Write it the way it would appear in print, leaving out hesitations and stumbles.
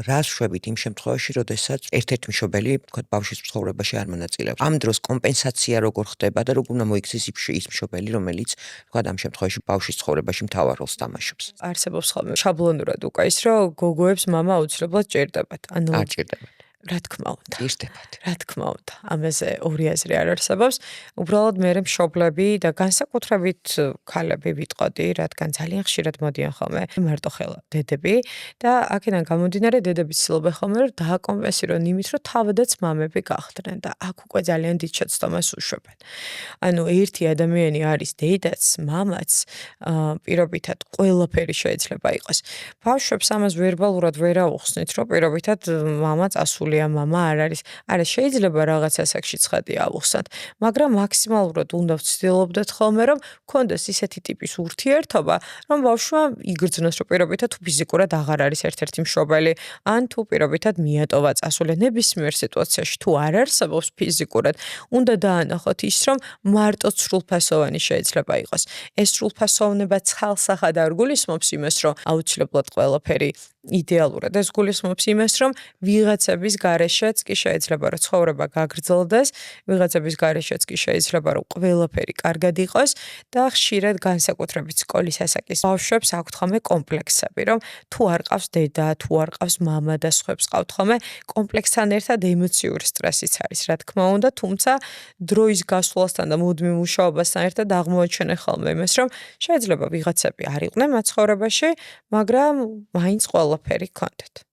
რას შვებით იმ შემთხვევაში, როდესაც ერთ-ერთი მშობელი, ვთქვათ, ბავშვის ცხოვრებაში არ მონაწილეობს. ამ დროს კომპენსაცია როგორ ხდება და როგორ უნდა მოიქცეს ის მშობელი, რომელიც, ვთქვათ, ამ შემთხვევაში ბავშვის ცხოვრებაში მთავარ როლს თამაშობს. არსებობს ხოლმე შაბლონურად უკვე ის, რომ გოგოებს მამა აუცილებლად ჭირდებათ. არ ჭირდებათ. რა თქმა უნდა. ჭირდებათ. რა თქმა უნდა. ამაზე ორი აზრი არ არსებობს. უბრალოდ მე მშობლები და განსაკუთრებით ქალები ვიტყოდი, რადგან ძალიან ხშირად მოდიან ხოლმე მარტო ხელა დედები და აქედან გამომდინარე დედები ცდილობენ ხოლმე რომ დააკომპენსირონ იმით, რომ თავადაც მამები გახდნენ და აქ უკვე ძალიან დიდ შეცდომას უშვებენ. ანუ ერთი ადამიანი არის დედაც, მამაც, პირობითად ყველაფერი შეიძლება იყოს. ბავშვებს ამას ვერბალურად ვერ აუხსნით, რომ პირობითად მამა წასული მამა არ არის. არა, შეიძლება რაღაც ასაკში ცხადი ავუხსნათ, მაგრამ მაქსიმალურად უნდა ვცდილობდეთ ხოლმე, რომ გქონდეს ისეთი ტიპის ურთიერთობა, რომ ბავშვმა იგრძნოს, რომ პირობითად თუ ფიზიკურად აღარ არის ერთ-ერთი მშობელი, ან თუ პირობითად მიატოვა წასული ნებისმიერ სიტუაციაში, თუ არ არსებობს ფიზიკურად, უნდა დაანახოთ ის, რომ მარტო სრულფასოვანი შეიძლება იყოს. ეს სრულფასოვნება ცხალსახად არ გულისხმობს იმას, რომ აუცილებლად ყველაფერი იდეალურად ეს გულისხმობს იმას, რომ ვიღაცების გარეშეც კი შეიძლება რომ ცხოვრება გაგრძელდეს, ვიღაცების გარეშეც კი შეიძლება რომ ყველაფერი კარგად იყოს და ხშირად განსაკუთრებით სკოლის ასაკის ბავშვებს აქვთ ხოლმე კომპლექსები, რომ თუ არ ყავს დედა, თუ არ ყავს მამა და სხვებს ყავთ ხოლმე, კომპლექსთან ერთად ემოციური სტრესიც არის, რა თქმა უნდა, თუმცა დროის გასვლასთან და მუდმივ მუშაობასთან ერთად აღმოაჩენენ ხოლმე იმას, რომ შეიძლება ვიღაცები არ იყვნენ მათ ცხოვრებაში, მაგრამ მაინც ყველაფერი ჰქონდათ.